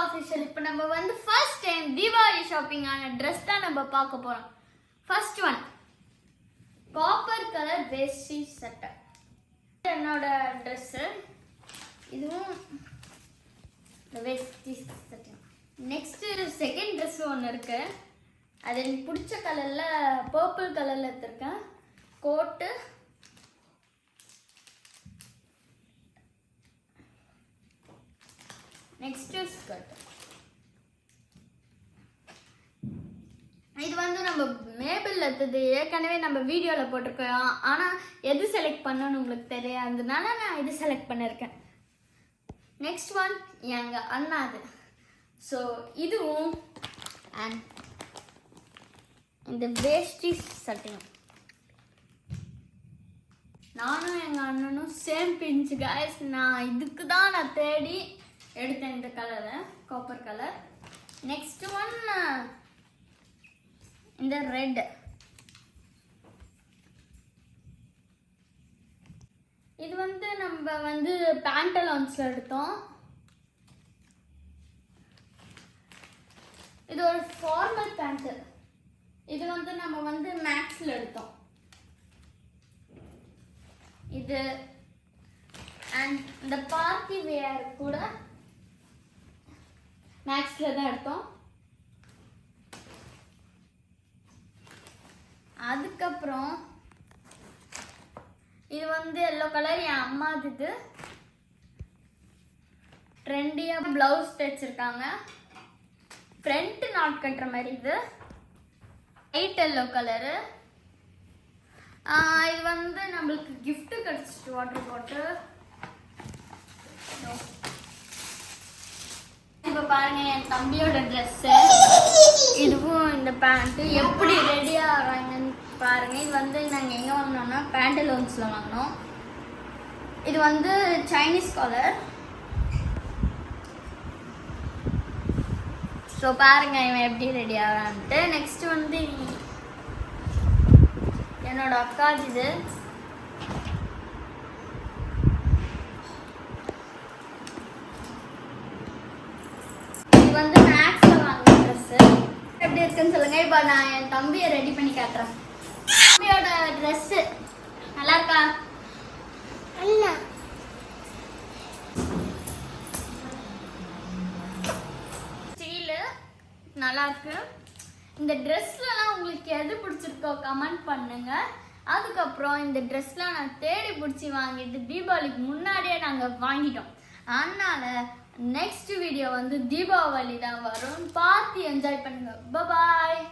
Official. இப்போ நம்ம வந்து ஃபர்ஸ்ட் டைம் தீபாவளி ஷாப்பிங் ஆன ட்ரெஸ் தான் நம்ம பார்க்க போகிறோம். ஃபர்ஸ்ட் ஒன் காப்பர் கலர் வேஷ்டி சட்டை. என்னோட ட்ரெஸ்ஸு இதுவும் வேஷ்டி சட்டை. நெக்ஸ்ட்டு செகண்ட் ட்ரெஸ் ஒன்று இருக்கு. அது எனக்கு பிடிச்ச கலரில் பர்பிள் கலரில் எடுத்திருக்கேன். கோட்டு நெக்ஸ்ட்டு ஸ்கர்ட். இது வந்து நம்ம மேபிள் எடுத்தது ஏற்கனவே நம்ம வீடியோவில் போட்டிருக்கோம். ஆனால் எது செலக்ட் பண்ணணும்னு உங்களுக்கு தெரியாததுனால நான் இது செலக்ட் பண்ணியிருக்கேன். நெக்ஸ்ட் ஒன் எங்கள் அண்ணாது. ஸோ இதுவும் அண்ட் இந்த வேஷ்டி சட்டையும் நானும் எங்கள் அண்ணனும் சேம் பிஞ்ச் காய்ஸ். நான் இதுக்கு தான் நான் தேடி எடுத்தேன் இந்த கலரை, காப்பர் கலர். நெக்ஸ்ட் ஒன் இந்த ரெட். இது வந்து நம்ம வந்து பேண்டலான்ஸ்ல எடுத்தோம். இது ஒரு ஃபார்மல் பேண்ட். இது வந்து நம்ம வந்து மேக்ஸ்ல எடுத்தோம். இது அண்ட் இந்த பார்ட்டி வேர் கூட மேக்ஸ்ல தான் எடுத்தோம். அதுக்கப்புறம் இது வந்து எல்லோ கலர் என் அம்மாது. இது ட்ரெண்டியாக ப்ளவுஸ் தைச்சிருக்காங்க. ஃப்ரண்ட் நாட் கட்டுற மாதிரி. இது லைட் எல்லோ கலரு. இது வந்து நம்மளுக்கு கிஃப்ட் கிடைச்சிச்சு வாட்டர் பாட்டில். இப்போ பாருங்க என் தம்பியோட ட்ரெஸ்ஸு. இதுவும் இந்த பேண்ட்டு எப்படி ரெடியாக ஆகிறாங்கன்னு பாருங்க. இது வந்து நாங்கள் எங்கே வாங்கினோம்னா பேண்டலோன்ஸில் வாங்கினோம். இது வந்து சைனீஸ் காலர். ஸோ பாருங்க இவன் எப்படி ரெடி ஆகிறான்ட்டு. நெக்ஸ்ட் வந்து என்னோட அக்காது. இது வந்து மேக்ஸ்ல வாங்கின ட்ரெஸ். எப்படி இருக்குன்னு சொல்லுங்க. இப்போ நான் என் தம்பியை ரெடி பண்ணி காட்டுறேன். தம்பியோட ட்ரெஸ் நல்லா இருக்கா? நல்லா ஸ்டீலு நல்லா இருக்கு. இந்த ட்ரெஸ்லாம் உங்களுக்கு எது பிடிச்சிருக்கோ கமெண்ட் பண்ணுங்க. அதுக்கப்புறம் இந்த ட்ரெஸ்லாம் நான் தேடி பிடிச்சி வாங்கிட்டு தீபாவளிக்கு முன்னாடியே நாங்கள் வாங்கிட்டோம். அதனால நெக்ஸ்ட் வீடியோ வந்து தீபாவளி தான் வரும். பார்த்து என்ஜாய் பண்ணுங்க. பாய்.